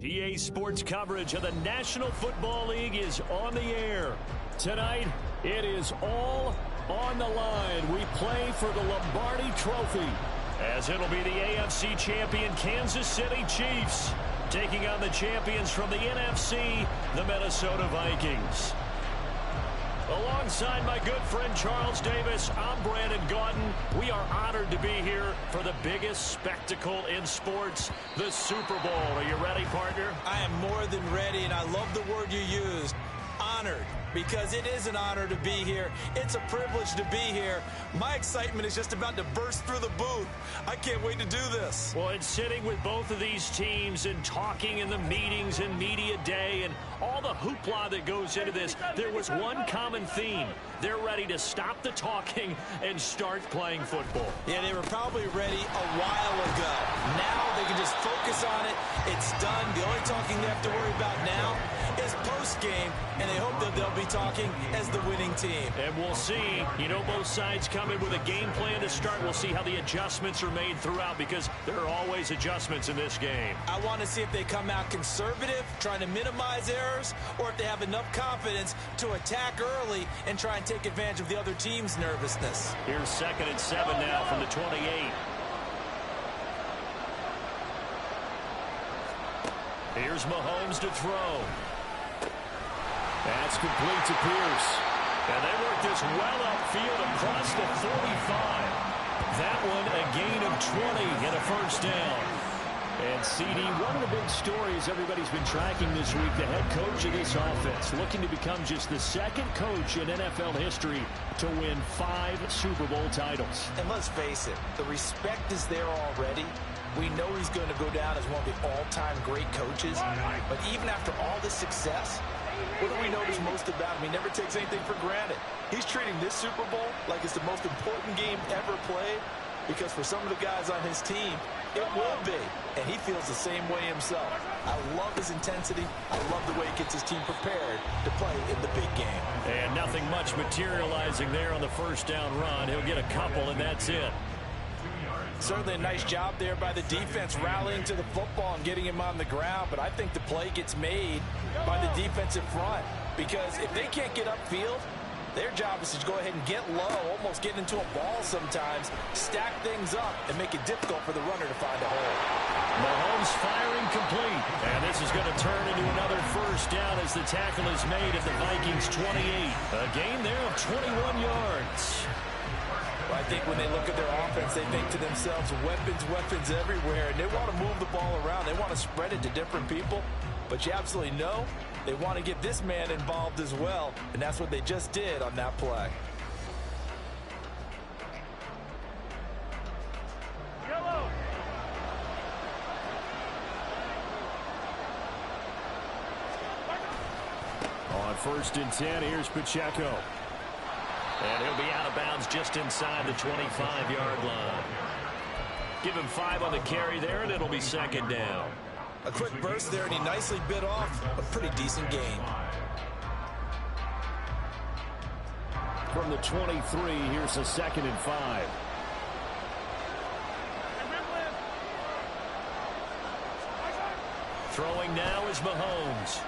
EA Sports coverage of the National Football League is on the air. Tonight, it is all on the line. We play for the Lombardi Trophy, as it'll be the AFC champion Kansas City Chiefs taking on the champions from the NFC, the Minnesota Vikings. Alongside my good friend Charles Davis, I'm Brandon Gaudin. We are honored to be here for the biggest spectacle in sports, the Super Bowl. Are you ready, partner? I am more than ready, and I love the word you used, honored, because it is an honor to be here. It's a privilege to be here. My excitement is just about to burst through the booth. I can't wait to do this. Well, it's sitting with both of these teams and talking in the meetings and media day and all the hoopla that goes into this. There was one common theme. They're ready to stop the talking and start playing football. Yeah, they were probably ready a while ago. Now they can just focus on it. It's done. The only talking they have to worry about now is post-game, and they hope that they'll be talking as the winning team. And we'll see. You know, both sides come in with a game plan to start. We'll see how the adjustments are made throughout, because there are always adjustments in this game. I want to see if they come out conservative, trying to minimize errors, or if they have enough confidence to attack early and try and take advantage of the other team's nervousness. Here's 2nd and 7 now from the 28. Here's Mahomes to throw. That's complete to Pierce. And they work this well upfield across the 45. That one a gain of 20 and a first down. And CD, one of the big stories everybody's been tracking this week, the head coach of this offense, looking to become just the second coach in NFL history to win 5 Super Bowl titles. And let's face it, the respect is there already. We know he's going to go down as one of the all-time great coaches. But even after all this success, what do we notice most about him? He never takes anything for granted. He's treating this Super Bowl like it's the most important game ever played, because for some of the guys on his team, it will be. And he feels the same way himself. I love his intensity. I love the way he gets his team prepared to play in the big game. And nothing much materializing there on the first down run. He'll get a couple, and that's it. Certainly a nice job there by the defense, rallying to the football and getting him on the ground. But I think the play gets made by the defensive front, because if they can't get upfield, their job is to go ahead and get low, almost get into a ball sometimes, stack things up, and make it difficult for the runner to find a hole. Mahomes firing complete. And this is going to turn into another first down as the tackle is made at the Vikings 28. A gain there of 21 yards. Well, I think when they look at their offense, they think to themselves, weapons, weapons everywhere, and they want to move the ball around. They want to spread it to different people, but you absolutely know they want to get this man involved as well, and that's what they just did on that play. Yellow. On 1st and 10, here's Pacheco. And he'll be out of bounds just inside the 25-yard line. Give him 5 on the carry there, and it'll be 2nd down. A quick burst there, and he nicely bit off a pretty decent gain. From the 23, here's a 2nd and 5. Throwing now is Mahomes.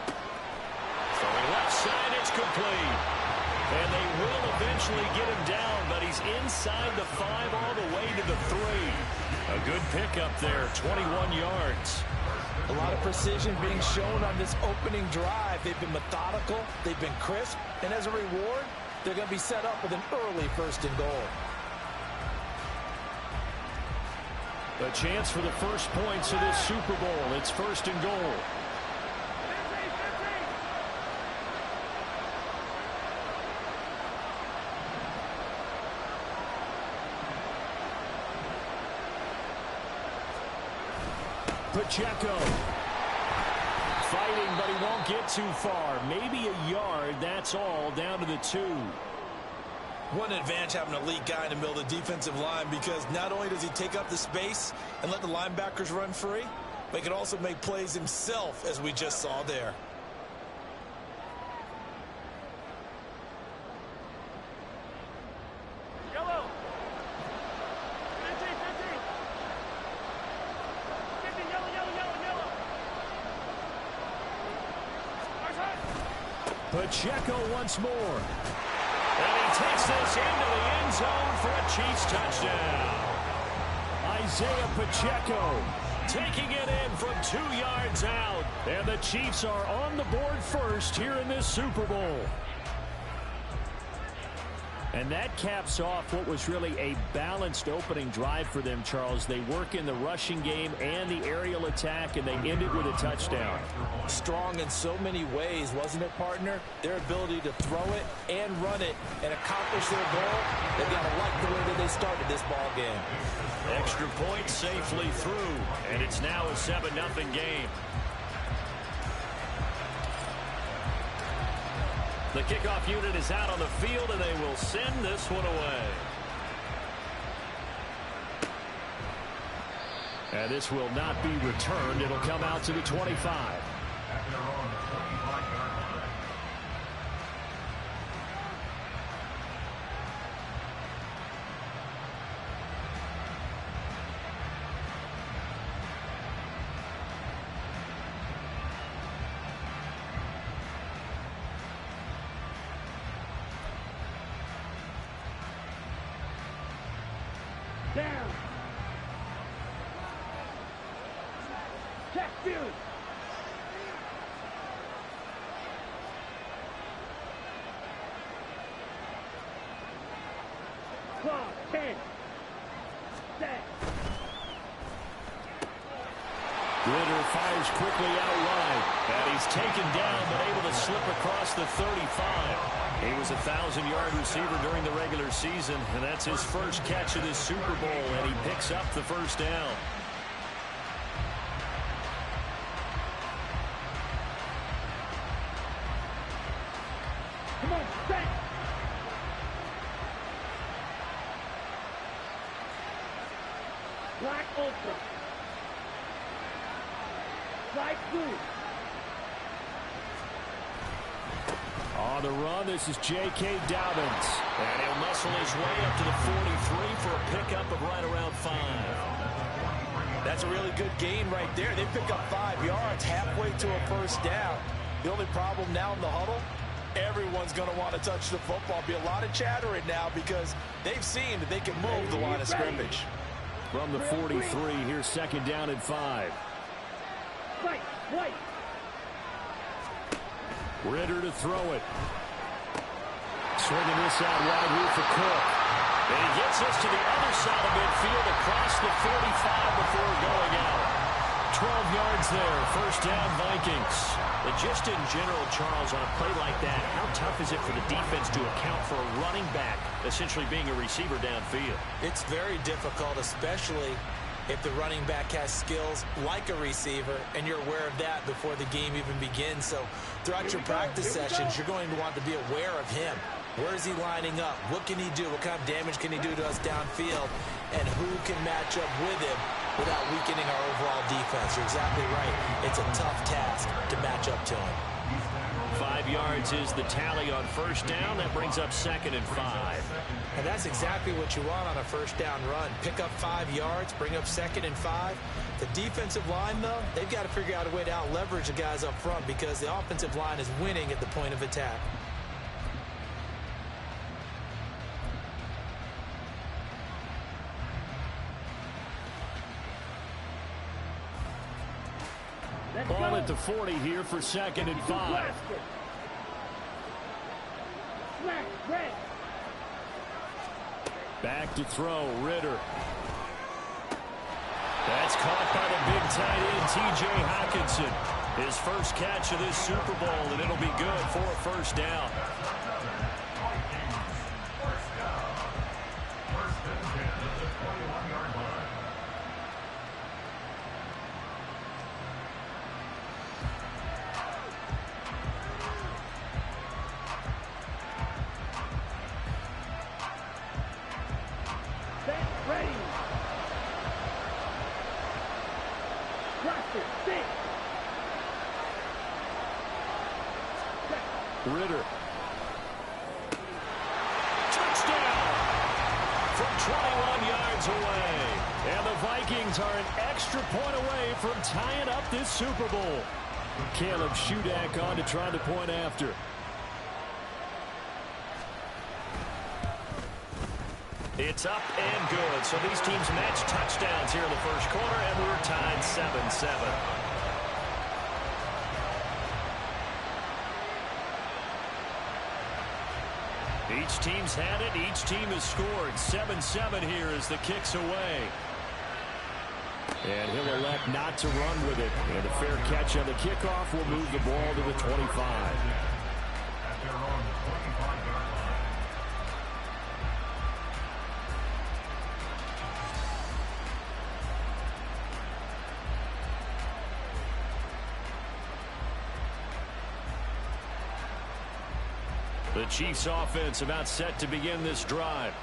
Throwing left side, it's complete. And they will eventually get him down, but he's inside the 5 all the way to the 3. A good pickup there, 21 yards. A lot of precision being shown on this opening drive. They've been methodical, they've been crisp, and as a reward, they're going to be set up with an early 1st and goal. A chance for the first points of this Super Bowl. It's 1st and goal. Pacheco fighting, but he won't get too far. Maybe a yard, that's all, down to the 2. What an advantage having an elite guy in the middle of the defensive line, because not only does he take up the space and let the linebackers run free, but he can also make plays himself, as we just saw there. Yellow. Pacheco once more. And he takes this into the end zone for a Chiefs touchdown. Isaiah Pacheco taking it in from 2 yards out. And the Chiefs are on the board first here in this Super Bowl. And that caps off what was really a balanced opening drive for them, Charles. They work in the rushing game and the aerial attack, and they end it with a touchdown. Strong in so many ways, wasn't it, partner? Their ability to throw it and run it and accomplish their goal, they've got to like the way that they started this ball game. Extra point safely through, and it's now a 7-0 game. The kickoff unit is out on the field, and they will send this one away. And this will not be returned. It'll come out to the 25. Down. Check field. Clock 10. Set. Ritter fires quickly out wide. And he's taken down, but able to slip across the 35. He was a 1,000-yard receiver during the regular season, and that's his first catch of this Super Bowl, and he picks up the first down. Come on, set. Black ultra. Black blue. On the run, this is J.K. Dobbins. And he'll muscle his way up to the 43 for a pickup of right around 5. That's a really good gain right there. They pick up 5 yards halfway to a first down. The only problem now in the huddle, everyone's going to want to touch the football. Be a lot of chattering now because they've seen that they can move the line of scrimmage. From the 43, here's second down and 5. White. Ritter to throw it. Swinging this out wide here for Cook. And he gets us to the other side of midfield across the 45 before going out. 12 yards there. First down, Vikings. But just in general, Charles, on a play like that, how tough is it for the defense to account for a running back essentially being a receiver downfield? It's very difficult, especially if the running back has skills like a receiver, and you're aware of that before the game even begins. So throughout your practice sessions, you're going to want to be aware of him. Where is he lining up? What can he do? What kind of damage can he do to us downfield? And who can match up with him without weakening our overall defense? You're exactly right. It's a tough task to match up to him. 5 yards is the tally on first down. That brings up second and 5. And that's exactly what you want on a first down run. Pick up 5 yards, bring up second and 5. The defensive line, though, they've got to figure out a way to out-leverage the guys up front because the offensive line is winning at the point of attack. Ball at the 40 here for second and 5. Back to throw, Ritter. That's caught by the big tight end, T.J. Hockenson. His first catch of this Super Bowl, and it'll be good for a first down. Ritter. Touchdown from 21 yards away. And the Vikings are an extra point away from tying up this Super Bowl. Caleb Shudak on to try the point after. It's up and good. So these teams match touchdowns here in the first quarter, and we're tied 7-7. Each team's had it. Each team has scored. 7-7 here as the kick's away. And he'll elect not to run with it. And a fair catch on the kickoff will move the ball to the 25. The Chiefs offense about set to begin this drive.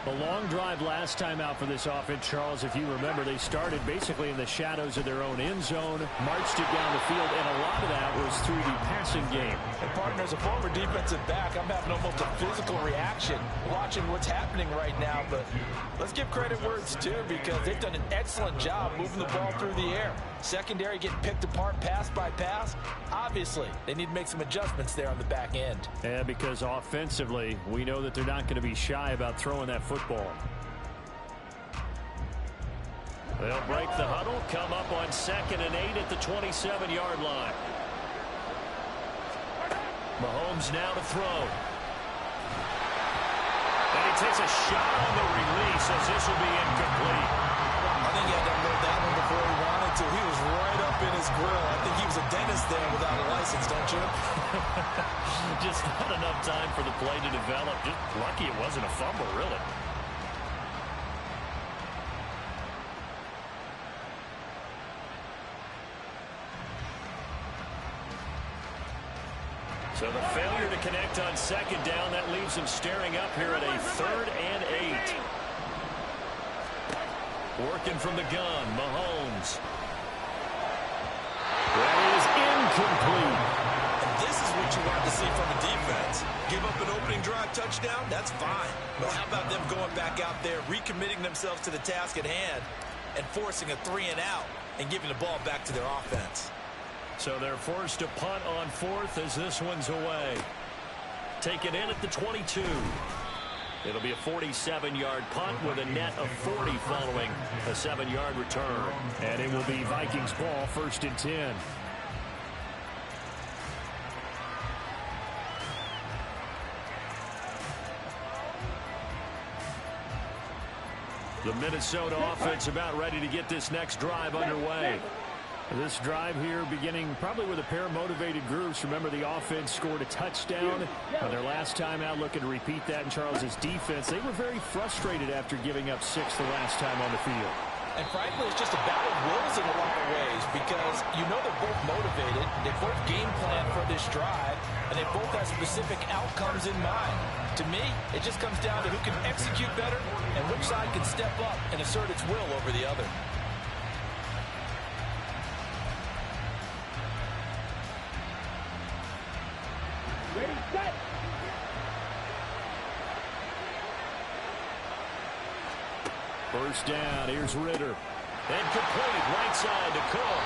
A long drive last time out for this offense, Charles. If you remember, they started basically in the shadows of their own end zone, marched it down the field, and a lot of that was through the passing game. And partner, as a former defensive back, I'm having almost a physical reaction watching what's happening right now. But let's give credit where it's due, because they've done an excellent job moving the ball through the air. Secondary getting picked apart pass by pass. Obviously, they need to make some adjustments there on the back end. Yeah, because offensively, we know that they're not going to be shy about throwing that football. They'll break the huddle, come up on 2nd and 8 at the 27-yard line. Mahomes now to throw. And he takes a shot on the release as this will be incomplete. I think he had to unload that one before he wanted to. He was right up in his grill. I think he was a dentist there without a license, don't you? Just not enough time for the play to develop. Just lucky it wasn't a fumble, really. So the failure to connect on 2nd down, that leaves him staring up here at a 3rd and 8. Working from the gun, Mahomes. That is incomplete. And this is what you want to see from a defense. Give up an opening drive touchdown, that's fine. But how about them going back out there, recommitting themselves to the task at hand, and forcing a 3 and out, and giving the ball back to their offense. So they're forced to punt on 4th as this one's away. Taken in at the 22. It'll be a 47-yard punt with a net of 40 following a 7-yard return. And it will be Vikings ball, 1st and 10. The Minnesota offense about ready to get this next drive underway. This drive here beginning probably with a pair of motivated groups. Remember, the offense scored a touchdown on their last time out, looking to repeat that in Charles's defense. They were very frustrated after giving up 6 the last time on the field. And frankly, it's just a battle of wills in a lot of ways, because you know they're both motivated, they both game plan for this drive, and they both have specific outcomes in mind. To me, it just comes down to who can execute better and which side can step up and assert its will over the other. Ready, set. First down, here's Ritter. And complete, right side to Cook.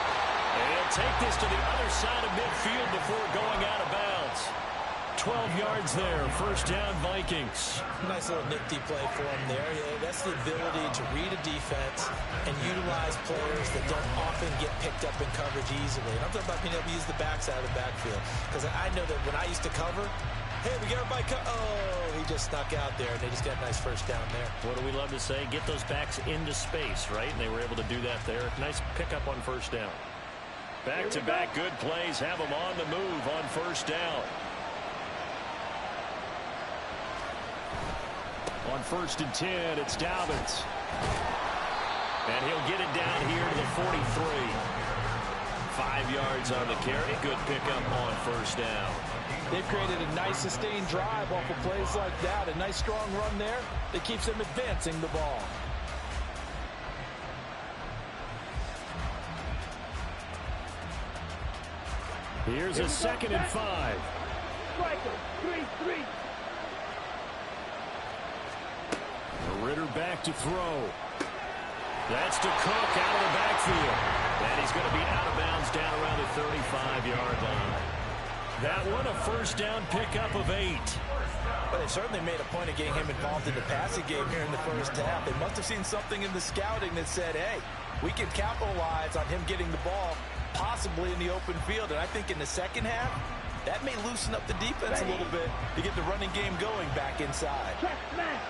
And he'll take this to the other side of midfield before going out of bounds. 12 yards there, first down Vikings. Nice little nifty play for him there. Yeah, that's the ability to read a defense and utilize players that don't often get picked up in coverage easily. And I'm talking about being able to use the backside of the backfield. Because I know that when I used to cover, hey, we got everybody oh, he just snuck out there, and they just got a nice first down there. What do we love to say? Get those backs into space, right? And they were able to do that there. Nice pickup on first down. Back-to-back good plays have them on the move on first down. On 1st and 10, it's Dobbins. And he'll get it down here to the 43. 5 yards on the carry. Good pickup on first down. They've created a nice sustained drive off of plays like that. A nice strong run there that keeps them advancing the ball. Here's a 2nd and 5. Striker, 3-3. Ritter back to throw. That's to Cook out of the backfield. And he's going to be out of bounds down around the 35-yard line. That one a first down pickup of 8. But they certainly made a point of getting him involved in the passing game here in the first half. They must have seen something in the scouting that said, hey, we can capitalize on him getting the ball possibly in the open field. And I think in the second half, that may loosen up the defense a little bit to get the running game going back inside. Check smash.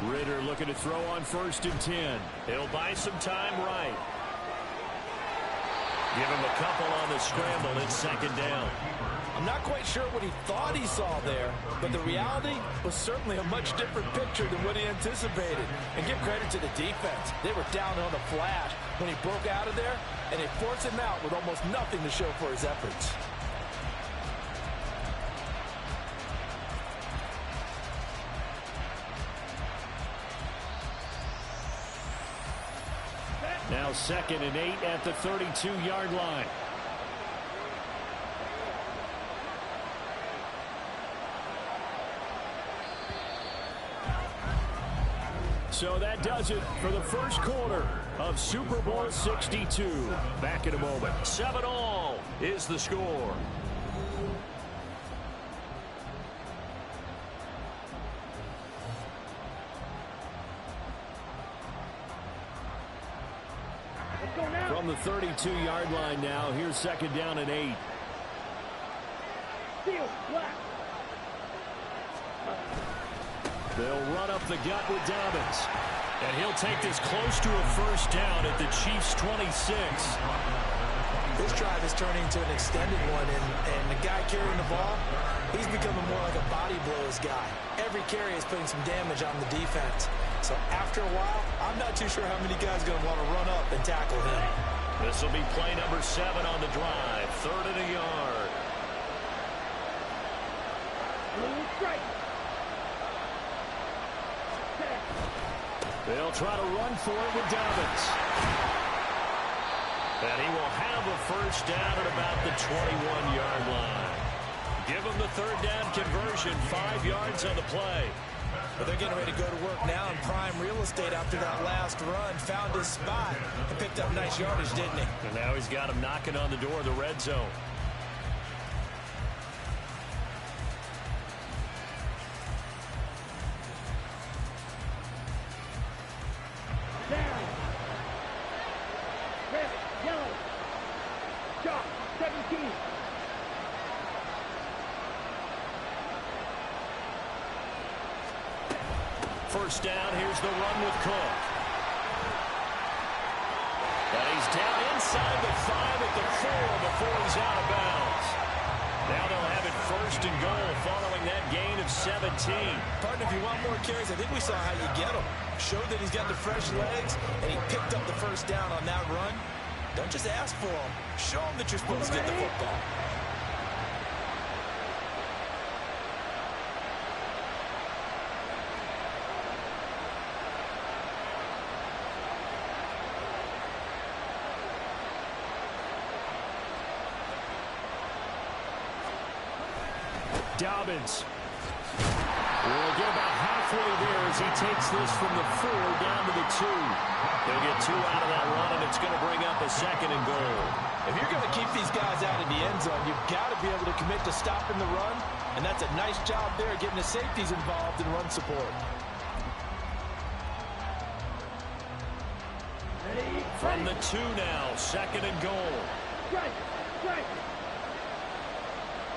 Ritter looking to throw on 1st and 10. He'll buy some time right. Give him a couple on the scramble. It's 2nd down. I'm not quite sure what he thought he saw there, but the reality was certainly a much different picture than what he anticipated. And give credit to the defense. They were down on the flash when he broke out of there, and they forced him out with almost nothing to show for his efforts. Now 2nd and 8 at the 32-yard line. So that does it for the first quarter of Super Bowl 62. Back in a moment. 7-all is the score. From the 32-yard line now, here's 2nd down and 8. They'll run up the gut with Dobbins. And he'll take this close to a first down at the Chiefs' 26. This drive is turning into an extended one, and the guy carrying the ball, he's becoming more like a body blows guy. Every carry is putting some damage on the defense. So after a while, I'm not too sure how many guys are going to want to run up and tackle him. This will be play number 7 on the drive. 3rd and a yard. They'll try to run for it with Dobbins. And he will have a first down at about the 21-yard line. Give him the 3rd down conversion, 5 yards on the play. But they're getting ready to go to work now in prime real estate after that last run. Found his spot and picked up nice yardage, didn't he? And now he's got him knocking on the door of the red zone. Down. Red, yellow. Shot, 17. First down, here's the run with Cook. And he's down inside the 5 at the 4 before he's out of bounds. Now they'll have it 1st and goal following that gain of 17. Partner, if you want more carries, I think we saw how you get them. Showed that he's got the fresh legs, and he picked up the first down on that run. Don't just ask for them. Show them that you're supposed to get the football. Dobbins will get about halfway there as he takes this from the 4 down to the 2. He'll get 2 out of that run, and it's going to bring up a 2nd and goal. If you're going to keep these guys out of the end zone, you've got to be able to commit to stopping the run, and that's a nice job there getting the safeties involved in run support. From the 2 now, 2nd and goal. Strike, strike.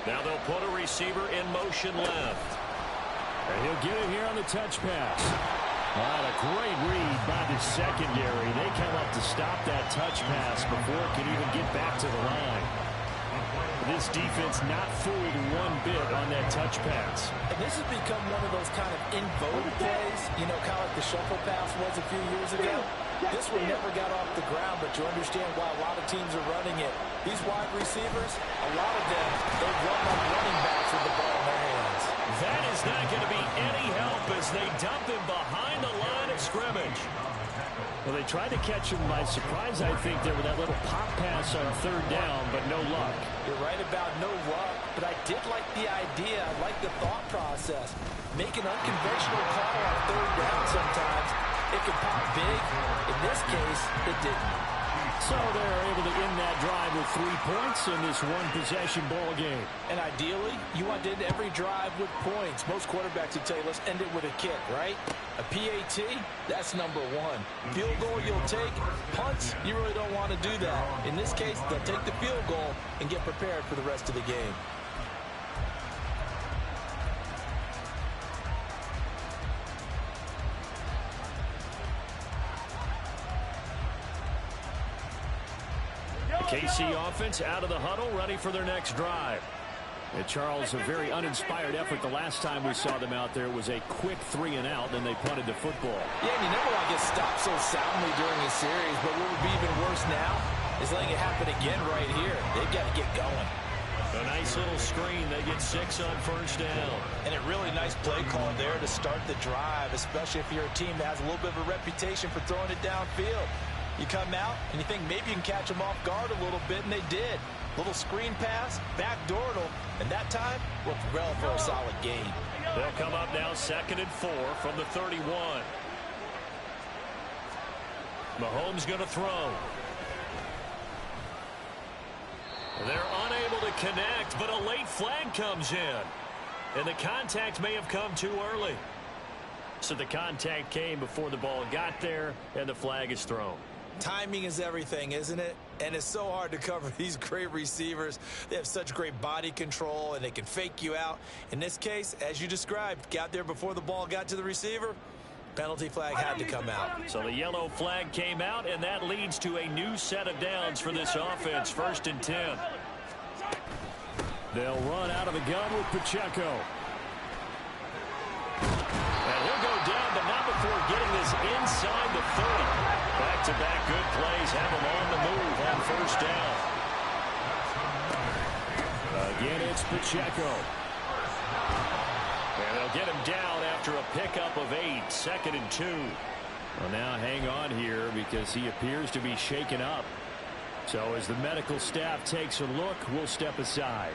Now they'll put a receiver in motion left. And he'll get it here on the touch pass. A great read by the secondary. They come up to stop that touch pass before it can even get back to the line. This defense not fooled one bit on that touch pass. And this has become one of those kind of in vogue plays, you know, kind of like the shuffle pass was a few years ago. This one never got off the ground, but you understand why a lot of teams are running it. These wide receivers, a lot of them, they run like running backs with the ball in their hands. That is not going to be any help as they dump him behind the line of scrimmage. Well, they tried to catch him by surprise, I think, there with that little pop pass on 3rd down, but no luck. You're right about no luck, but I did like the idea. I like the thought process. Make an unconventional call on 3rd down sometimes. it can pop big. In this case, it didn't. So they're able to end that drive with 3 points in this one-possession ball game. And ideally, you want to end every drive with points. Most quarterbacks would tell you, let's end it with a kick, right? A PAT, that's number one. Field goal you'll take. Punts, you really don't want to do that. In this case, they'll take the field goal and get prepared for the rest of the game. KC offense out of the huddle, ready for their next drive. And Charles, a very uninspired effort. The last time we saw them out there was a quick 3-and-out, then they punted the football. Yeah, and you never want to get stopped so soundly during a series, but what would be even worse now is letting it happen again right here. They've got to get going. A nice little screen. They get 6 on first down. And a really nice play call there to start the drive, especially if you're a team that has a little bit of a reputation for throwing it downfield. You come out, and you think maybe you can catch them off guard a little bit, and they did. Little screen pass, backdoored them, and that time worked well for a solid gain. They'll come up now 2nd and 4 from the 31. Mahomes going to throw. They're unable to connect, but a late flag comes in. And the contact may have come too early. So the contact came before the ball got there, and the flag is thrown. Timing is everything, isn't it? And it's so hard to cover these great receivers. They have such great body control, and they can fake you out. In this case, as you described, got there before the ball got to the receiver. Penalty flag had to come out. So the yellow flag came out, and that leads to a new set of downs for this offense. 1st and 10. They'll run out of the gun with Pacheco. And he'll go down, but not before getting this inside the 30. Back-to-back good plays have him on the move on first down. Again, it's Pacheco. And they'll get him down after a pickup of 8. 2nd and 2. Well, now hang on here because he appears to be shaken up. So as the medical staff takes a look, we'll step aside.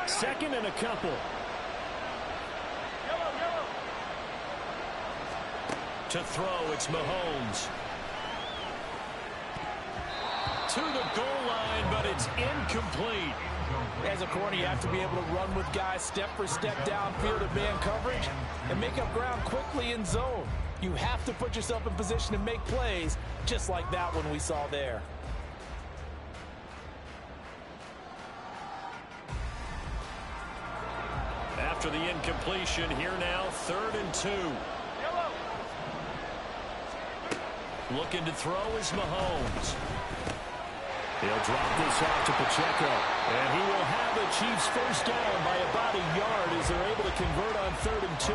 Second and a couple. To throw, it's Mahomes. To the goal line, but it's incomplete. As a corner, you have to be able to run with guys step for step downfield in man coverage and make up ground quickly in zone. You have to put yourself in position to make plays just like that one we saw there. After the incompletion, here now, 3rd and 2. Looking to throw is Mahomes. He'll drop this off to Pacheco. And he will have the Chiefs first down by about a yard as they're able to convert on 3rd and 2.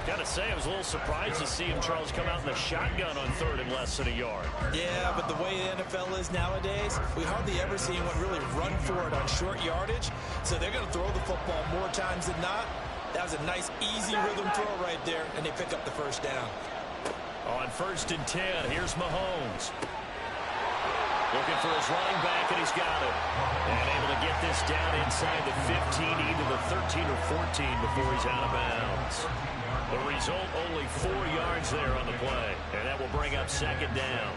Got to say, I was a little surprised to see him, Charles, come out in the shotgun on 3rd and less than a yard. Yeah, but the way the NFL is nowadays, we hardly ever see anyone really run for it on short yardage. So they're going to throw the football more times than not. That was a nice, easy rhythm throw right there, and they pick up the first down. On 1st and 10, here's Mahomes. Looking for his running back, and he's got it. And able to get this down inside the 15, either the 13 or 14 before he's out of bounds. The result, only 4 yards there on the play. And that will bring up 2nd down.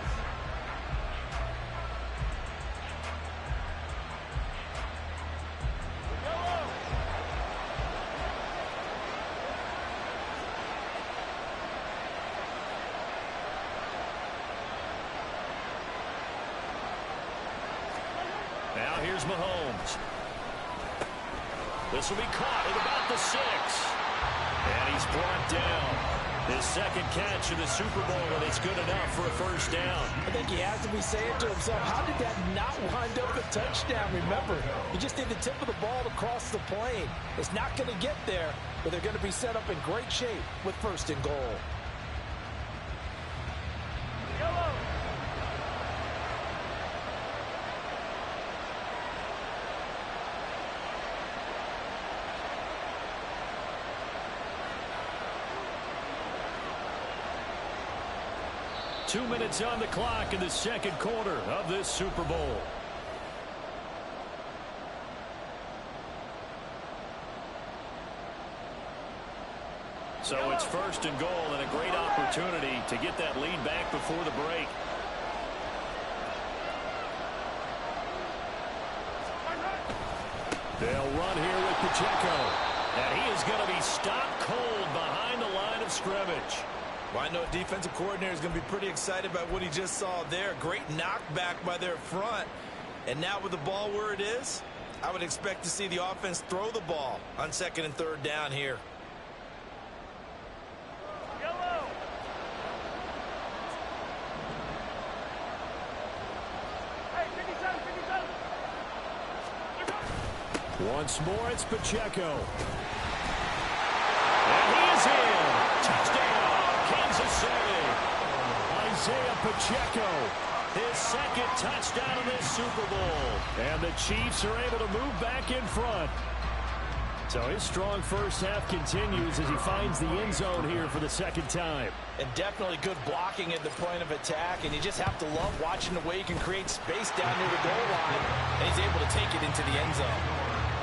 Now here's Mahomes. This will be caught at about the 6. And he's brought down. His 2nd catch in the Super Bowl, and it's good enough for a first down. I think he has to be saying to himself, how did that not wind up a touchdown? Remember, he just did the tip of the ball to cross the plane. It's not going to get there, but they're going to be set up in great shape with 1st and goal. 2 minutes on the clock in the second quarter of this Super Bowl. So it's 1st and goal, and a great opportunity to get that lead back before the break. They'll run here with Pacheco. And he is going to be stopped cold behind the line of scrimmage. Well, I know a defensive coordinator is going to be pretty excited about what he just saw there. Great knockback by their front. And now with the ball where it is, I would expect to see the offense throw the ball on 2nd and 3rd down here. Once more, it's Pacheco. And he is in. Touchdown, Kansas City. Isaiah Pacheco, his 2nd touchdown of this Super Bowl. And the Chiefs are able to move back in front. So his strong first half continues as he finds the end zone here for the 2nd time. And definitely good blocking at the point of attack. And you just have to love watching the way he can create space down near the goal line. And he's able to take it into the end zone.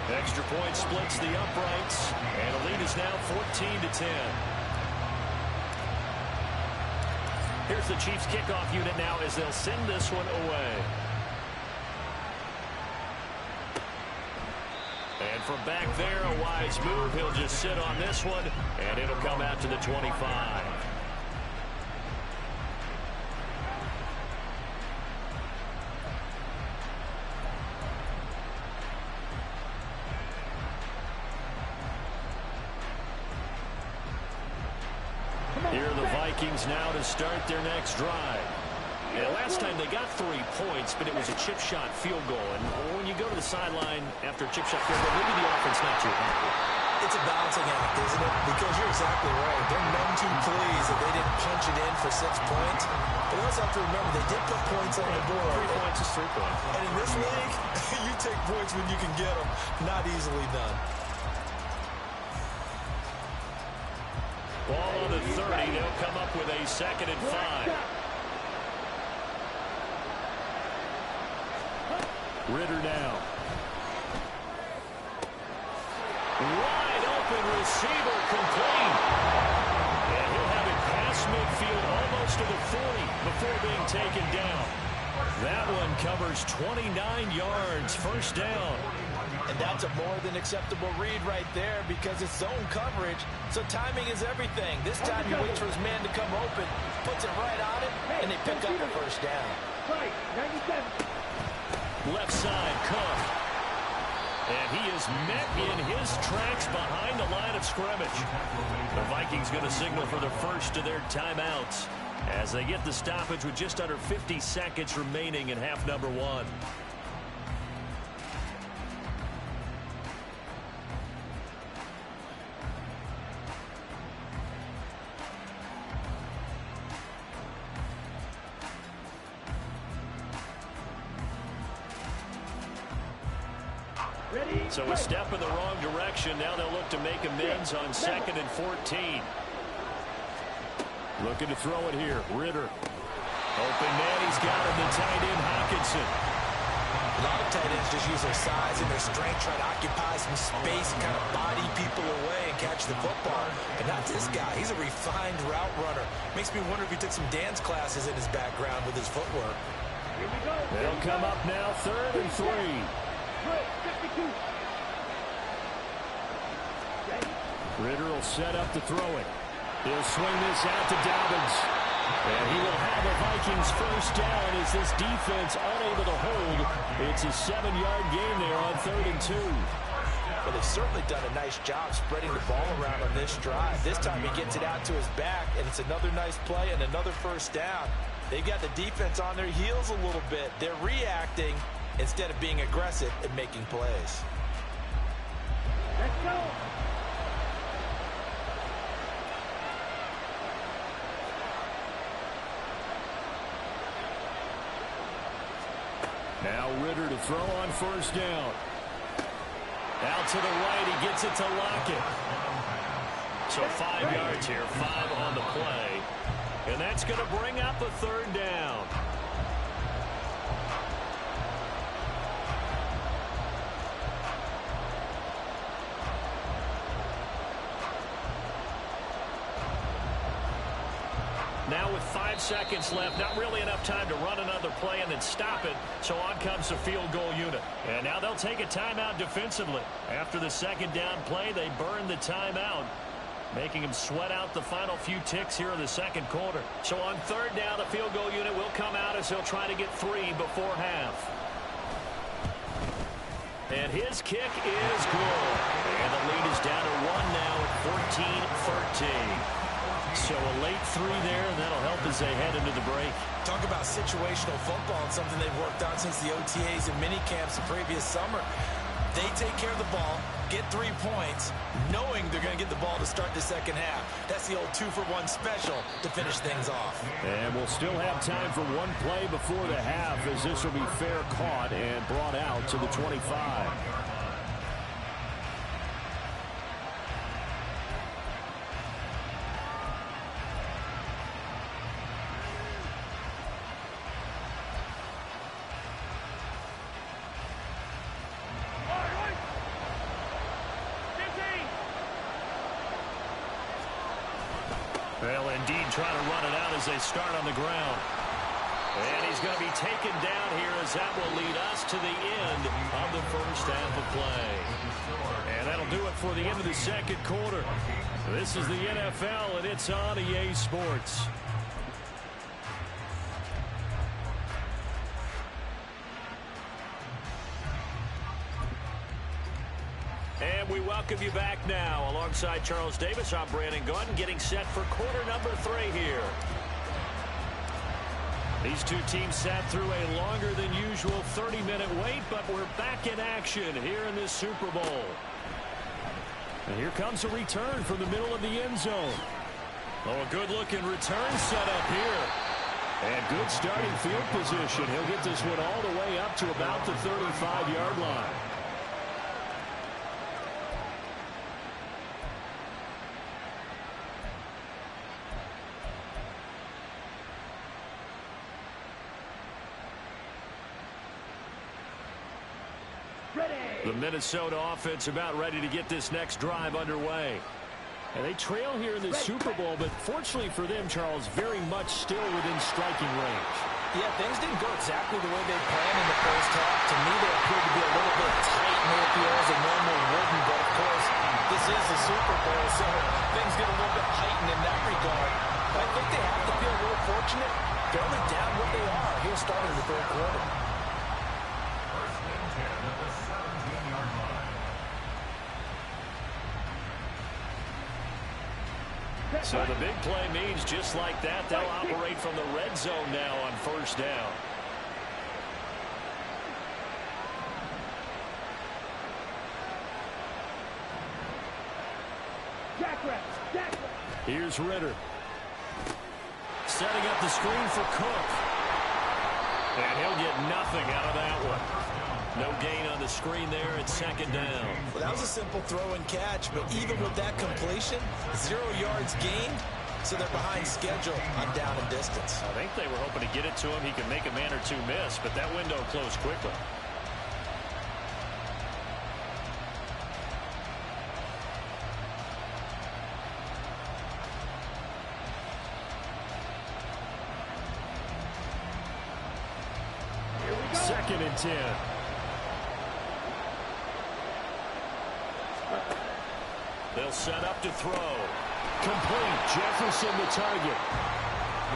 Extra point splits the uprights, and the lead is now 14-10. Here's the Chiefs kickoff unit now as they'll send this one away. And from back there, a wise move. He'll just sit on this one, and it'll come out to the 25. Here are the Vikings now to start their next drive. And last time they got 3 points, but it was a chip shot field goal. And when you go to the sideline after a chip shot field goal, maybe the offense not too happy. It's a balancing act, isn't it? Because you're exactly right. They're none too pleased that they didn't punch it in for 6 points. But you also have to remember they did put points on the board. 3 points is 3 points. And in this league, you take points when you can get them. Not easily done. Ball on the 30. They'll come up with a 2nd and 5. Ritter now. Wide open receiver complete. And he'll have it past midfield almost to the 40 before being taken down. That one covers 29 yards. 1st down. And that's a more than acceptable read right there because it's zone coverage, so timing is everything. This time he waits for his man to come open, puts it right on it, and they pick up the 1st down. Right, 97. Left side, Cook. And he is met in his tracks behind the line of scrimmage. The Vikings going to signal for the first of their timeouts as they get the stoppage with just under 50 seconds remaining in half number 1. So a step in the wrong direction. Now they'll look to make amends on 2nd and 14. Looking to throw it here. Ritter. Open man. He's got him. The tight end, Hockenson. A lot of tight ends just use their size and their strength, try to occupy some space and kind of body people away and catch the football. But not this guy. He's a refined route runner. Makes me wonder if he took some dance classes in his background with his footwork. Here we go. They'll come up now 3rd and 3. Ritter will set up to throw it. He'll swing this out to Dobbins. And he will have a Vikings 1st down as this defense unable to hold. It's a 7-yard gain there on 3rd and 2. Well, they've certainly done a nice job spreading the ball around on this drive. This time he gets it out to his back, and it's another nice play and another 1st down. They've got the defense on their heels a little bit. They're reacting instead of being aggressive and making plays. Let's go. Now Ritter to throw on 1st down. Out to the right, he gets it to Lockett. So 5 yards here, 5 on the play. And that's going to bring up a third down. Now with 5 seconds left, not really enough time to run another play and then stop it. So on comes the field goal unit. And now they'll take a timeout defensively. After the second down play, they burn the timeout, making them sweat out the final few ticks here in the second quarter. So on third down, the field goal unit will come out as he'll try to get 3 before half. And his kick is good. And the lead is down to 1 now at 14-13. So a late 3 there, and that'll help as they head into the break. Talk about situational football and something they've worked on since the OTAs and mini camps the previous summer. They take care of the ball, get 3 points, knowing they're going to get the ball to start the second half. That's the old 2-for-1 special to finish things off. And we'll still have time for one play before the half, as this will be fair caught and brought out to the 25. They'll indeed try to run it out as they start on the ground. And he's going to be taken down here as that will lead us to the end of the first half of play. And that'll do it for the end of the second quarter. This is the NFL, and it's on EA Sports. And we welcome you back now. Alongside Charles Davis, I'm Brandon Gunn, getting set for quarter number 3 here. These two teams sat through a longer than usual 30-minute wait, but we're back in action here in this Super Bowl. And here comes a return from the middle of the end zone. Oh, a good-looking return set up here. And good starting field position. He'll get this one all the way up to about the 35-yard line. The Minnesota offense about ready to get this next drive underway. And they trail here in the Super Bowl, but fortunately for them, Charles, very much still within striking range. Yeah, things didn't go exactly the way they planned in the first half. To me, they appeared to be a little bit tight near the field as they normally wouldn't. But, of course, this is the Super Bowl, so things get a little bit heightened in that regard. But I think they have to feel a little fortunate. They're only down what they are here starting the third quarter. So the big play means just like that, they'll operate from the red zone now on first down. Here's Ritter. Setting up the screen for Cook. And he'll get nothing out of that one. No gain on the screen there at second down. Well, that was a simple throw and catch, but even with that completion, 0 yards gained, so they're behind schedule on down and distance. I think they were hoping to get it to him. He could make a man or two miss, but that window closed quickly. Second and 10. They'll set up to throw. Complete. Jefferson the target.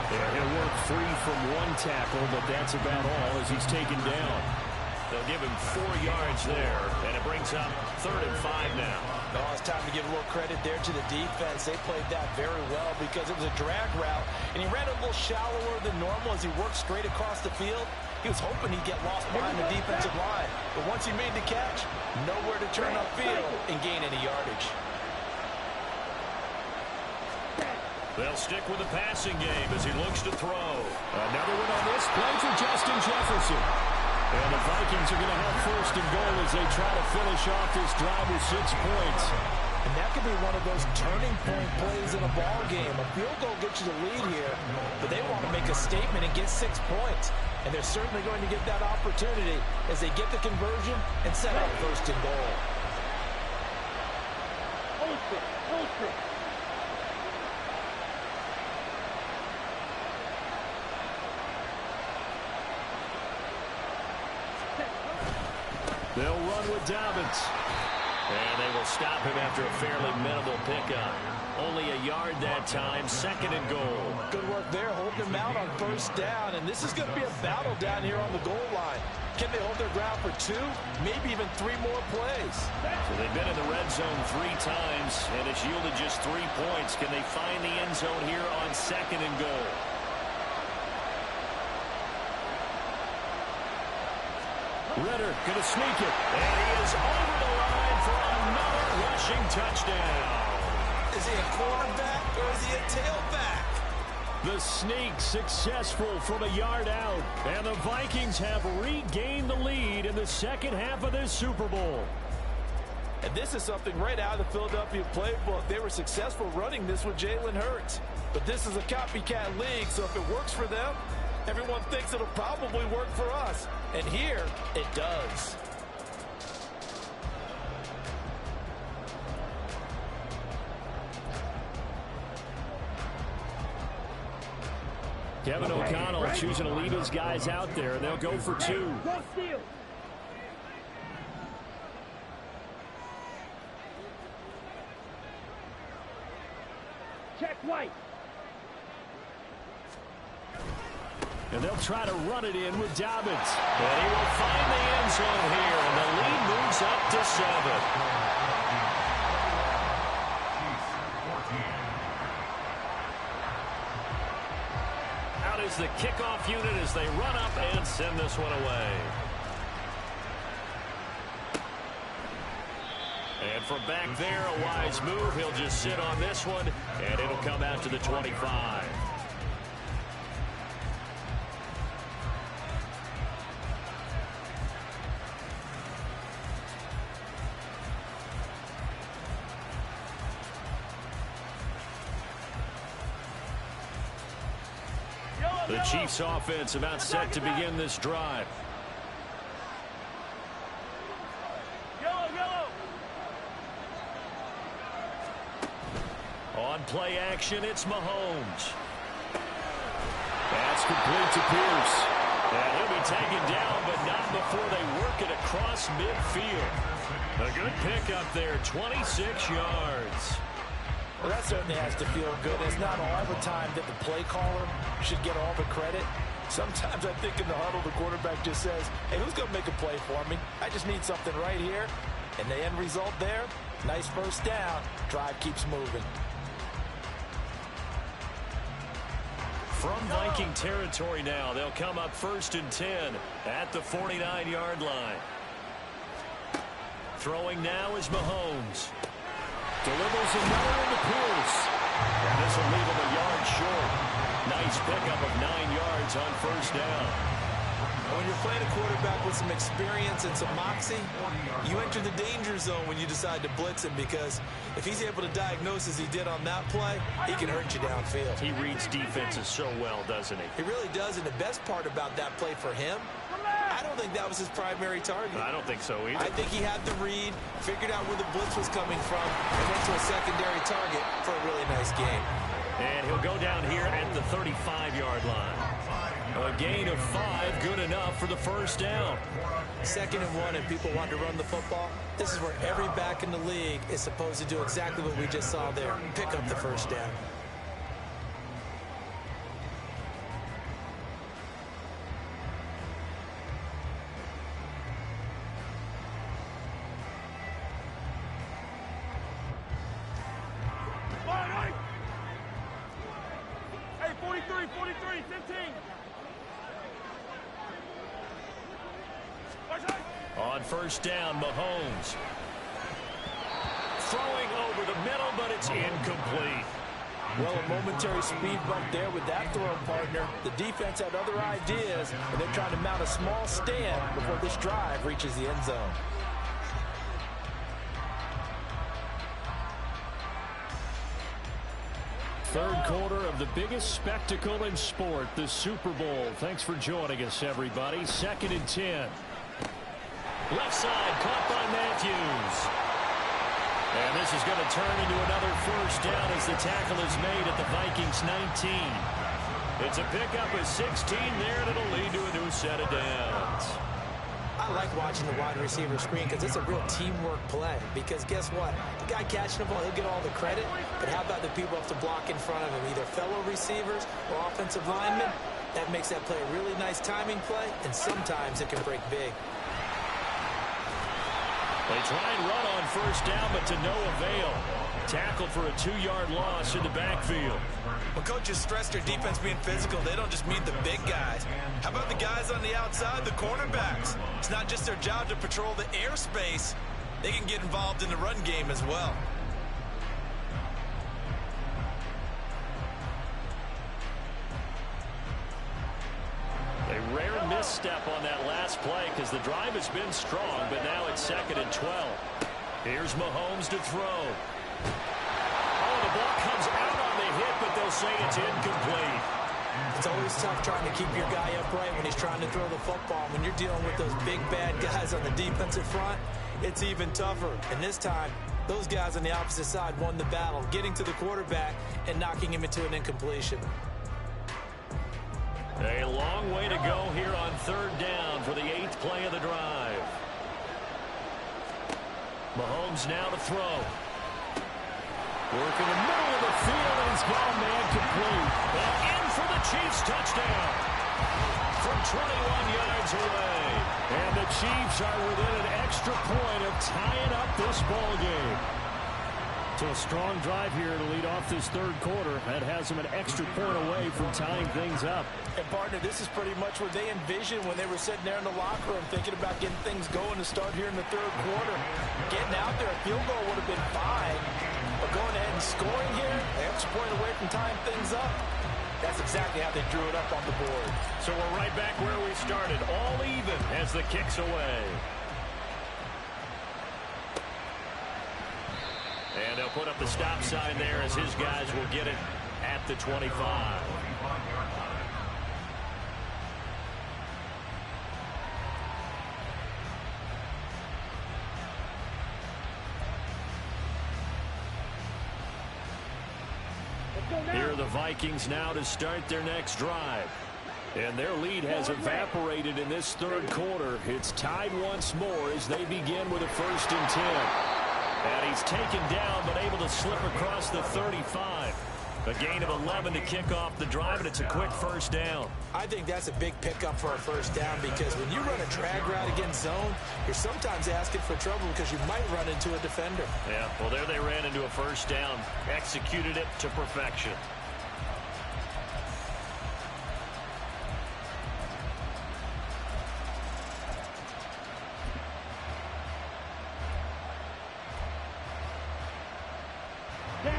Yeah, he'll work free from one tackle, but that's about all as he's taken down. They'll give him 4 yards there, and it brings up 3rd and 5 now. Oh, it's time to give a little credit there to the defense. They played that very well because it was a drag route, and he ran a little shallower than normal as he worked straight across the field. He was hoping he'd get lost behind the defensive line, but once he made the catch, nowhere to turn upfield and gain any yardage. They'll stick with the passing game as he looks to throw. Another one on this play for Justin Jefferson. And the Vikings are going to have 1st and goal as they try to finish off this drive with 6 points. And that could be one of those turning point plays in a ball game. A field goal gets you the lead here, but they want to make a statement and get 6 points. And they're certainly going to get that opportunity as they get the conversion and set up first and goal. They'll run with Dobbins. And they will stop him after a fairly minimal pickup. Only a yard that time, second and goal. Good work there, holding him out on first down. And this is going to be a battle down here on the goal line. Can they hold their ground for 2, maybe even 3 more plays? So they've been in the red zone 3 times, and it's yielded just 3 points. Can they find the end zone here on second and goal? Ritter going to sneak it. And he is over the line for another rushing touchdown. Is he a quarterback or is he a tailback? The sneak successful from a yard out. And the Vikings have regained the lead in the second half of this Super Bowl. And this is something right out of the Philadelphia playbook. They were successful running this with Jalen Hurts. But this is a copycat league, so if it works for them, everyone thinks it'll probably work for us. And here, it does. Kevin O'Connell choosing to leave his guys out there. They'll go for 2. Check White. And they'll try to run it in with Dobbins. And he will find the end zone here, and the lead moves up to 7. Out is the kickoff unit as they run up and send this one away. And from back there, a wise move. He'll just sit on this one, and it'll come out to the 25. The Chiefs offense about set to begin this drive. On play action, it's Mahomes. That's complete to Pierce. And he'll be taken down, but not before they work it across midfield. A good pickup there, 26 yards. Well, that certainly has to feel good. It's not all the time that the play caller should get all the credit. Sometimes I think in the huddle, the quarterback just says, hey, who's going to make a play for me? I just need something right here. And the end result there, nice first down. Drive keeps moving. From Viking territory now, they'll come up 1st and 10 at the 49-yard line. Throwing now is Mahomes. Delivers another into Pierce. And this will leave him a yard short. Nice pickup of 9 yards on first down. When you're playing a quarterback with some experience and some moxie, you enter the danger zone when you decide to blitz him, because if he's able to diagnose as he did on that play, he can hurt you downfield. He reads defenses so well, doesn't he? He really does, and the best part about that play for him, I don't think that was his primary target. I don't think so either. I think he had the read, figured out where the blitz was coming from, and went to a secondary target for a really nice game. And he'll go down here at the 35-yard line. A gain of 5, good enough for the first down. 2nd and 1, and people want to run the football. This is where every back in the league is supposed to do exactly what we just saw there. Pick up the first down. Hey, 43, 15. On first down, Mahomes. Throwing over the middle, but it's incomplete. Well, a momentary speed bump there with that throw partner. The defense had other ideas, and they're trying to mount a small stand before this drive reaches the end zone. third quarter of the biggest spectacle in sport, the Super Bowl. Thanks for joining us, everybody. 2nd and 10. Left side, caught by Matthews. And this is going to turn into another first down as the tackle is made at the Vikings 19. It's a pickup of 16 there, and it'll lead to a new set of downs. I like watching the wide receiver screen because it's a real teamwork play. Because guess what? The guy catching the ball, he'll get all the credit. But how about the people who have to block in front of him, either fellow receivers or offensive linemen? That makes that play a really nice timing play, and sometimes it can break big. They try and run on first down, but to no avail. Tackled for a 2-yard loss in the backfield. When coaches stress their defense being physical, they don't just mean the big guys. How about the guys on the outside, the cornerbacks? It's not just their job to patrol the airspace. They can get involved in the run game as well. A rare misstep on that last play because the drive has been strong, but now it's 2nd and 12. Here's Mahomes to throw. Oh, the ball comes out on the hit, but they'll say it's incomplete. It's always tough trying to keep your guy upright when he's trying to throw the football. When you're dealing with those big, bad guys on the defensive front, it's even tougher. And this time, those guys on the opposite side won the battle, getting to the quarterback and knocking him into an incompletion. A long way to go here on 3rd down for the 8th play of the drive. Mahomes now to throw. Working the middle of the field, and he's got a man complete. And in for the Chiefs touchdown from 21 yards away. And the Chiefs are within an extra point of tying up this ball game. So a strong drive here to lead off this 3rd quarter. That has them an extra point away from tying things up. And, partner, this is pretty much what they envisioned when they were sitting there in the locker room thinking about getting things going to start here in the 3rd quarter. Getting out there, a field goal would have been fine. But going ahead and scoring here, an extra point away from tying things up. That's exactly how they drew it up on the board. So we're right back where we started, all even as the kick's away. And they'll put up the stop sign there as his guys will get it at the 25. Here are the Vikings now to start their next drive. And their lead has evaporated in this 3rd quarter. It's tied once more as they begin with a 1st and 10. And he's taken down, but able to slip across the 35. A gain of 11 to kick off the drive, and it's a quick first down. I think that's a big pickup for a first down because when you run a drag route against zone, you're sometimes asking for trouble because you might run into a defender. Yeah, well, there they ran into a first down. Executed it to perfection.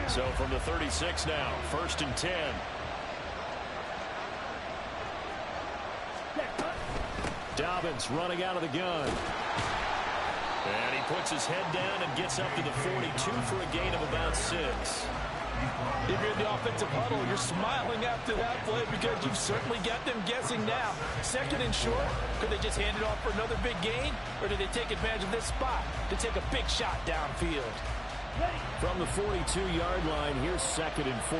So from the 36 now, 1st and 10. Dobbins running out of the gun. And he puts his head down and gets up to the 42 for a gain of about 6. If you're in the offensive huddle, you're smiling after that play because you've certainly got them guessing now. 2nd and short, could they just hand it off for another big gain? Or did they take advantage of this spot to take a big shot downfield? From the 42-yard line, here's 2nd and 4.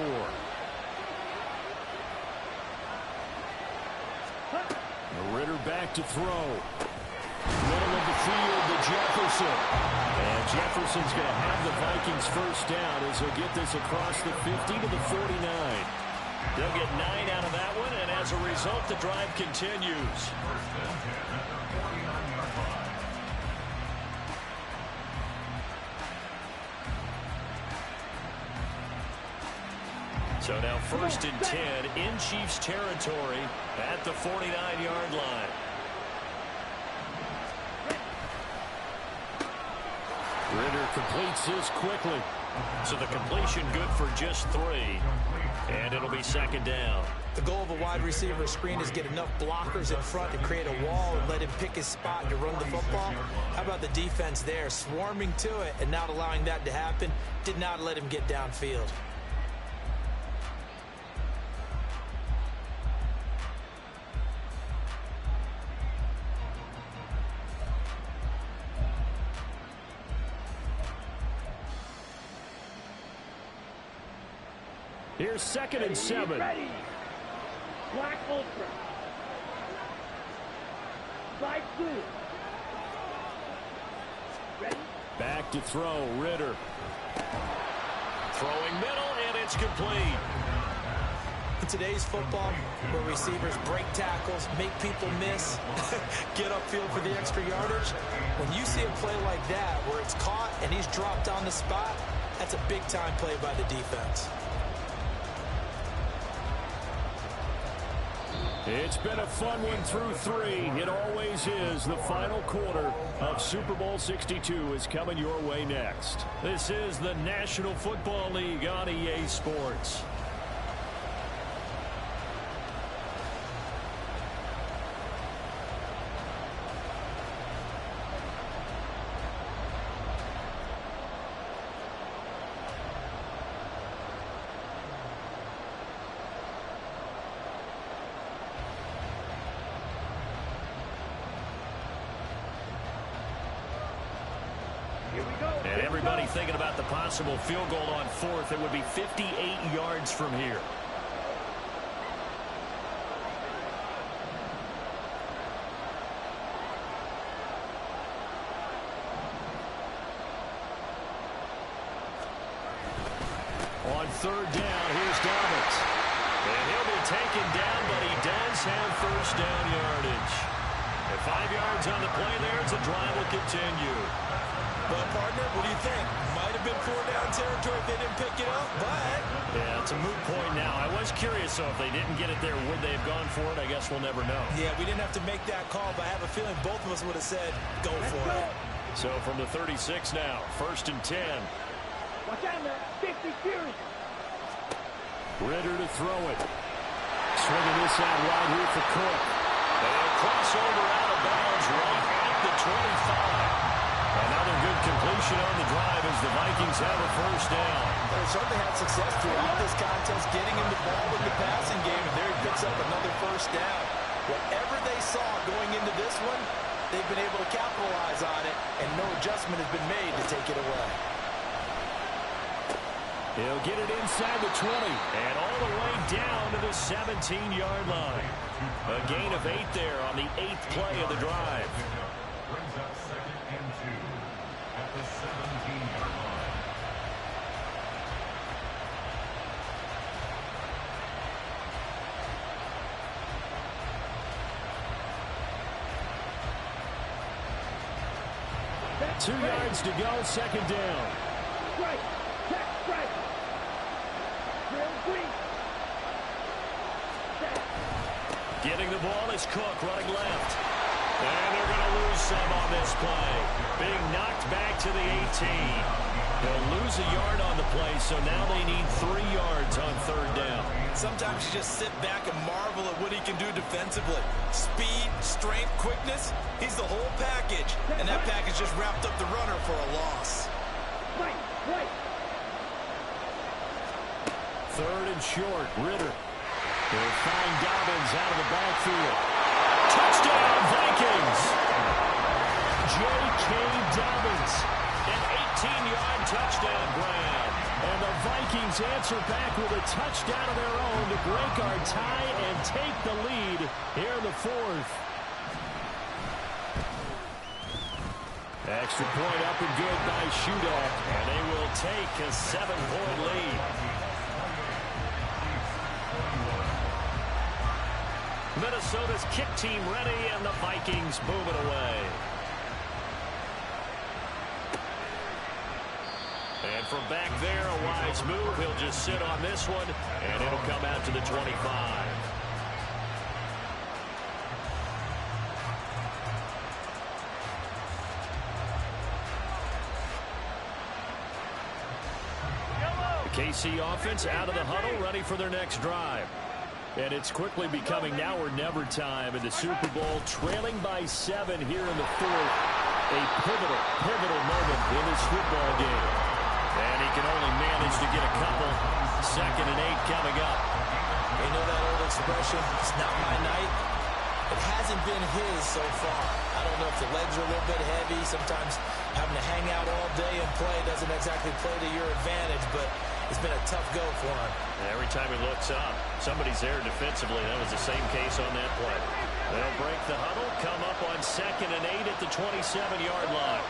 Ritter back to throw. Middle of the field to Jefferson. And Jefferson's going to have the Vikings first down as he'll get this across the 50 to the 49. They'll get 9 out of that one, and as a result, the drive continues. So now 1st and 10 in Chiefs territory at the 49-yard line. Ritter completes this quickly. So the completion good for just 3. And it'll be 2nd down. The goal of a wide receiver screen is get enough blockers in front to create a wall and let him pick his spot to run the football. How about the defense there, swarming to it and not allowing that to happen? Did not let him get downfield. Here's 2nd and 7. Ready. Black Ultra. Slide blue. Ready. Back to throw, Ritter. Throwing middle, and it's complete. In today's football, where receivers break tackles, make people miss, get upfield for the extra yardage, when you see a play like that where it's caught and he's dropped on the spot, that's a big-time play by the defense. It's been a fun one through 3. It always is. The final quarter of Super Bowl 62 is coming your way next. This is the National Football League on EA Sports. And everybody thinking about the possible field goal on 4th. It would be 58 yards from here. On 3rd down, here's Dobbins. And he'll be taken down, but he does have 1st down yardage. And 5 yards on the play there as the drive will continue. But, partner, what do you think? Might have been 4-down territory if they didn't pick it up, but... Yeah, it's a moot point now. I was curious, so if they didn't get it there, would they have gone for it? I guess we'll never know. Yeah, we didn't have to make that call, but I have a feeling both of us would have said, go for it. So from the 36 now, 1st and 10. Watch out now. 50 series. Ritter to throw it. Swinging this out wide here for Cook. And a crossover out of bounds right at the 25. Another good completion on the drive as the Vikings have a 1st down. They certainly had success throughout this contest, getting him the ball in the passing game, and there he picks up another 1st down. Whatever they saw going into this one, they've been able to capitalize on it, and no adjustment has been made to take it away. He'll get it inside the 20 and all the way down to the 17-yard line. A gain of 8 there on the 8th play of the drive. Brings up 2nd and 2 at the 17-yard line. That's 2 yards to go, 2nd down. Strike. Check. Strike. Drill green. Set. Getting the ball is Cook running left. And they're going to lose some on this play. Being knocked back to the 18. They'll lose a yard on the play, so now they need 3 yards on 3rd down. Sometimes you just sit back and marvel at what he can do defensively. Speed, strength, quickness, he's the whole package. And that package just wrapped up the runner for a loss. Right. 3rd and short, Ritter. They'll find Dobbins out of the backfield. Touchdown, Vikings! J.K. Dobbins, an 18-yard touchdown grab. And the Vikings answer back with a touchdown of their own to break our tie and take the lead here in the 4th. Extra point up and good by Shudak, and they will take a 7-point lead. Minnesota's kick team ready, and the Vikings move it away. And from back there, a wise move. He'll just sit on this one, and it'll come out to the 25. The KC offense out of the huddle, ready for their next drive. And it's quickly becoming now or never time in the Super Bowl, trailing by 7 here in the 4th. A pivotal moment in this football game. And he can only manage to get a couple. 2nd and 8 coming up. You know that old expression, it's not my night? It hasn't been his so far. I don't know if the legs are a little bit heavy. Sometimes having to hang out all day and play doesn't exactly play to your advantage, but It's been a tough go for him. Every time he looks up, somebody's there defensively. That was the same case on that play. They'll break the huddle, come up on 2nd and 8 at the 27-yard line.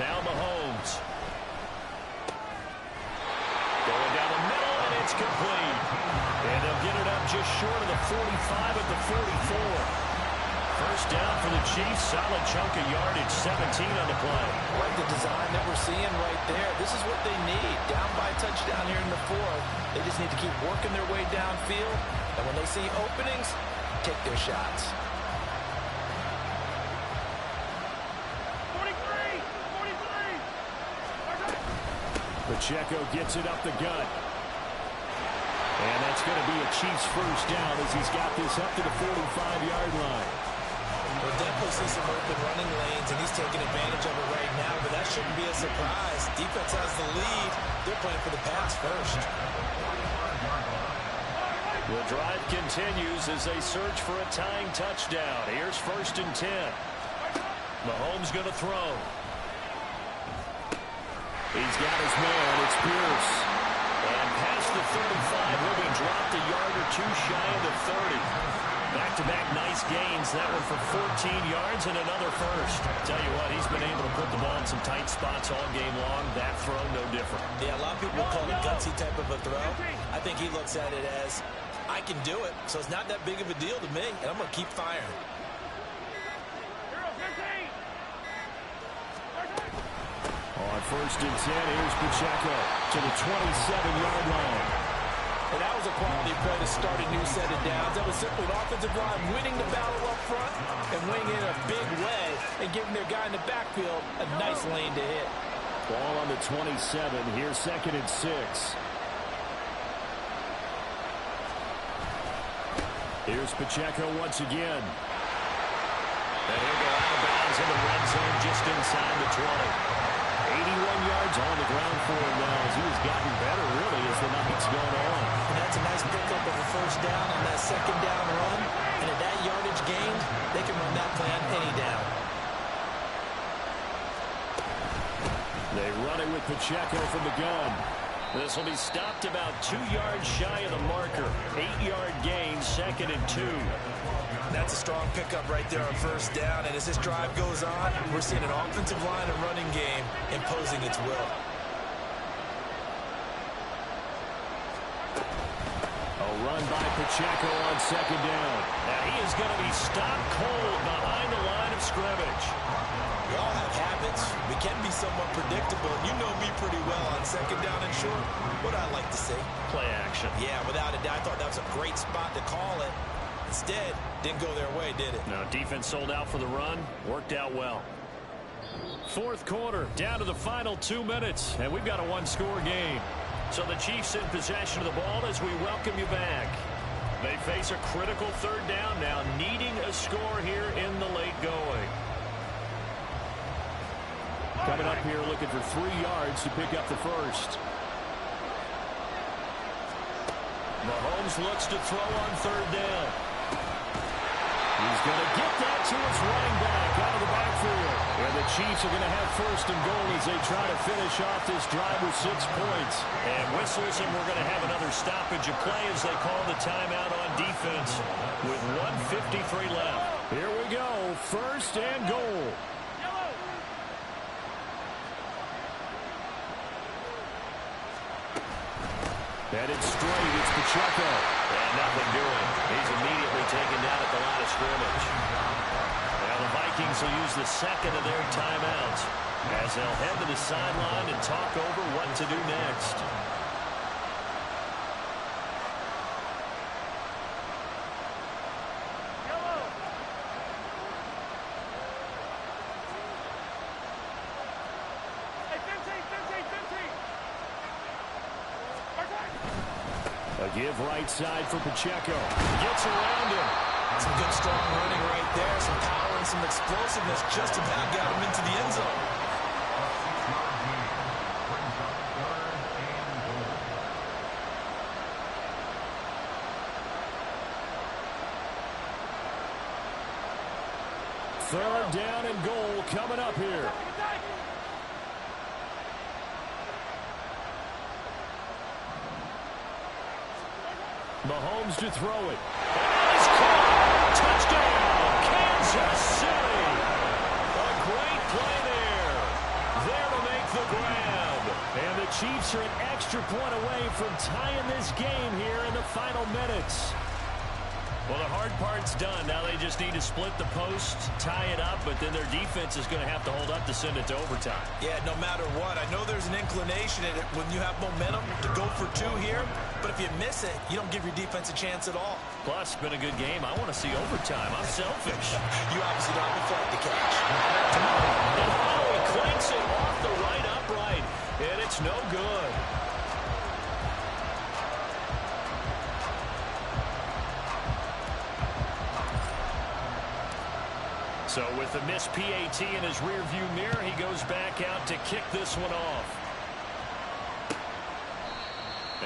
Now Mahomes. Going down the middle, and it's complete. And they'll get it up just short of the 45 at the 44. First down for the Chiefs. Solid chunk of yardage, 17 on the play. Like the design that we're seeing right there. This is what they need. Down by a touchdown here in the 4th. They just need to keep working their way downfield. And when they see openings, take their shots. 43! Pacheco gets it up the gut. And that's going to be a Chiefs first down as he's got this up to the 45-yard line. We'll definitely see some open running lanes, and he's taking advantage of it right now, but that shouldn't be a surprise. Defense has the lead. They're playing for the pass first. The drive continues as they search for a tying touchdown. Here's 1st and 10. Mahomes going to throw. He's got his man. It's Pierce. And past the 35, will be dropped a yard or two shy of the 30. Back-to-back nice gains. That one for 14 yards and another first. Tell you what, he's been able to put the ball in some tight spots all game long. That throw, no different. Yeah, a lot of people call it a gutsy type of a throw. I think he looks at it as, I can do it, so it's not that big of a deal to me, and I'm going to keep firing. On 1st and 10, here's Pacheco to the 27-yard line. And that was a quality play to start a new set of downs. That was simply an offensive line winning the battle up front and winning it in a big way and giving their guy in the backfield a nice lane to hit. Ball on the 27. Here's 2nd and 6. Here's Pacheco once again. And he'll go out of bounds in the red zone just inside the 20. 81 yards on the ground for him now as he has gotten better, really, as the night's gone on. And that's a nice pickup of a first down on that 2nd down run. And at that yardage gained, they can run that play on any down. They run it with Pacheco from the gun. This will be stopped about 2 yards shy of the marker. 8-yard gain, 2nd and 2. That's a strong pickup right there on first down. And as this drive goes on, we're seeing an offensive line and running game imposing its will. A run by Pacheco on 2nd down. And he is going to be stopped cold behind the line of scrimmage. We all have habits. We can be somewhat predictable. You know me pretty well on 2nd down and short. What I like to see. Play action. Yeah, without a doubt. I thought that was a great spot to call it. Instead, didn't go their way, did it? No, defense sold out for the run. Worked out well. 4th quarter, down to the final 2 minutes, and we've got a one-score game. So the Chiefs in possession of the ball as we welcome you back. They face a critical 3rd down now, needing a score here in the late going. Coming up here looking for 3 yards to pick up the first. Mahomes looks to throw on 3rd down. He's going to get that to his running back out of the backfield. And the Chiefs are going to have 1st and goal as they try to finish off this drive with 6 points. And whistles, and we're going to have another stoppage of play as they call the timeout on defense with 1:53 left. Here we go, 1st and goal. Headed straight, it's Pacheco. And nothing doing. He's immediately taken down at the line of scrimmage. Now the Vikings will use the 2nd of their timeouts as they'll head to the sideline and talk over what to do next. A give right side for Pacheco. Gets around him. Some good strong running right there. Some power and some explosiveness just about got him into the end zone. Third down and goal coming up here. Mahomes to throw it. He's caught. Touchdown, Kansas City. A great play there. There to make the grab. And the Chiefs are an extra point away from tying this game here in the final minutes. Well, the hard part's done. Now they just need to split the post, tie it up, but then their defense is going to have to hold up to send it to overtime. Yeah, no matter what. I know there's an inclination in it when you have momentum to go for two here, but if you miss it, you don't give your defense a chance at all. Plus, it's been a good game. I want to see overtime. I'm selfish. You obviously don't have a flag to catch. And oh, he clanks it off the right upright, and it's no good. So with the missed PAT in his rearview mirror, he goes back out to kick this one off.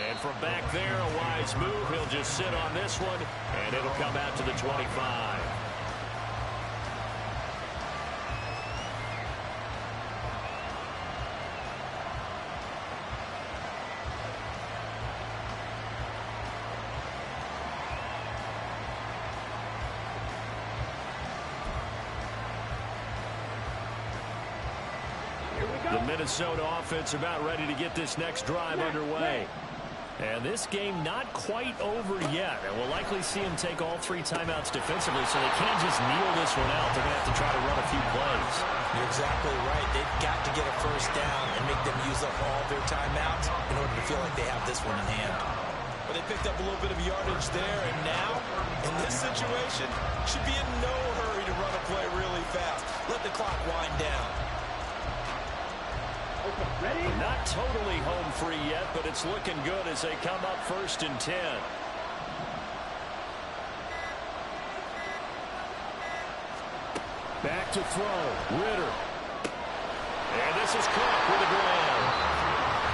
And from back there, a wise move. He'll just sit on this one, and it'll come out to the 25. The Minnesota offense about ready to get this next drive underway. And this game not quite over yet. And we'll likely see him take all 3 timeouts defensively, so they can't just kneel this one out. They're going to have to try to run a few plays. You're exactly right. They've got to get a first down and make them use up all their timeouts in order to feel like they have this one in hand. But they picked up a little bit of yardage there, and now, in this situation, should be in no hurry to run a play really fast. Let the clock wind down. Okay, ready? Not totally home free yet, but it's looking good as they come up 1st and 10. Back to throw. Ritter. And this is Cook with a grab.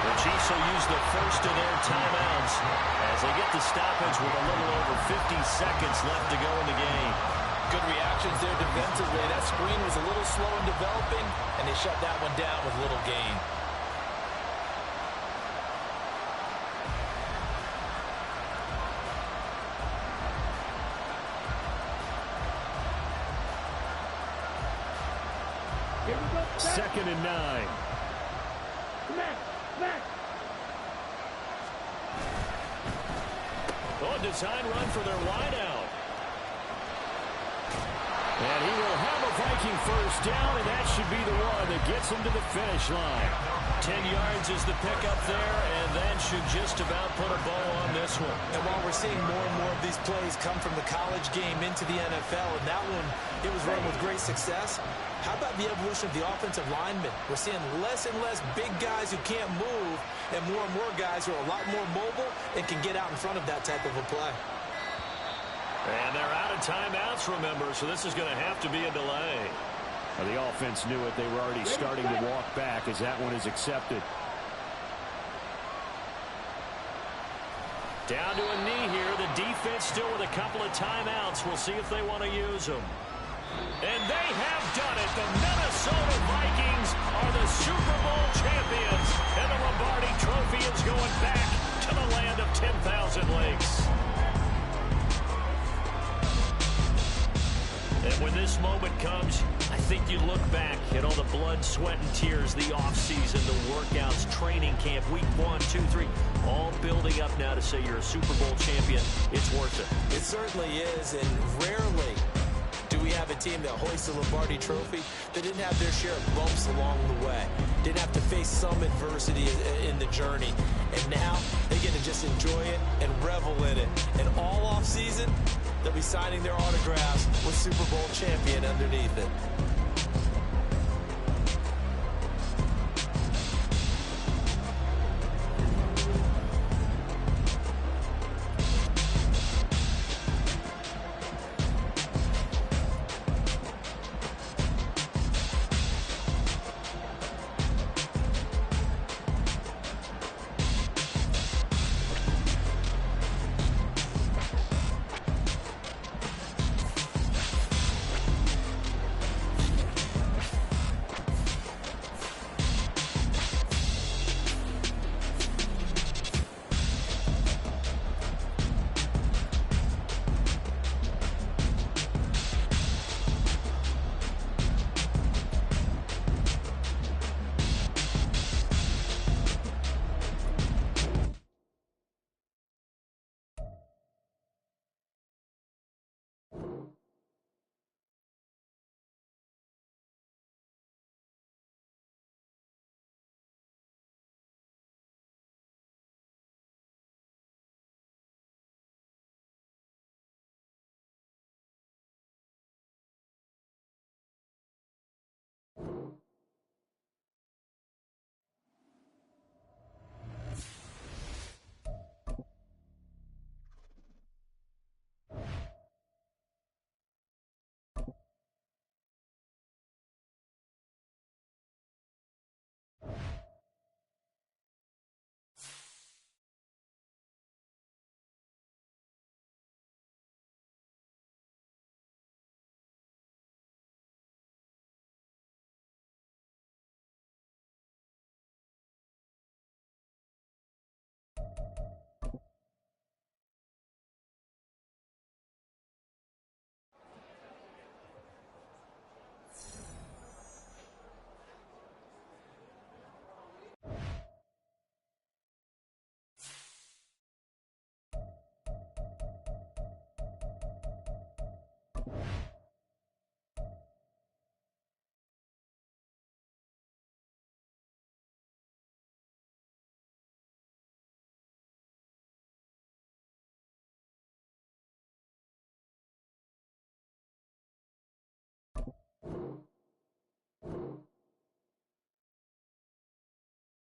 The Chiefs will use the first of their timeouts as they get the stoppage with a little over 50 seconds left to go in the game. Good reactions there defensively. That screen was a little slow in developing, and they shut that one down with little gain. Here we go. 2nd and 9. Smack, smack. Oh, design run for their wideout. And he will have a Viking first down, and that should be the one that gets him to the finish line. 10 yards is the pickup there, and that should just about put a bow on this one. And while we're seeing more and more of these plays come from the college game into the NFL, and that one, it was run with great success, how about the evolution of the offensive linemen? We're seeing less and less big guys who can't move, and more guys who are a lot more mobile and can get out in front of that type of a play. And they're out of timeouts, remember, so this is going to have to be a delay. Well, the offense knew it. They were already starting to walk back as that one is accepted. Down to a knee here. The defense still with a couple of timeouts. We'll see if they want to use them. And they have done it. The Minnesota Vikings are the Super Bowl champions. And the Lombardi Trophy is going back to the land of 10,000 lakes. And when this moment comes, I think you look back at all the blood, sweat, and tears, the offseason, the workouts, training camp, week 1, 2, 3, all building up now to say you're a Super Bowl champion. It's worth it. It certainly is, and rarely do we have a team that hoists the Lombardi Trophy that didn't have their share of bumps along the way, didn't have to face some adversity in the journey, and now they get to just enjoy it and revel in it. And all offseason, they'll be signing their autographs with Super Bowl champion underneath it.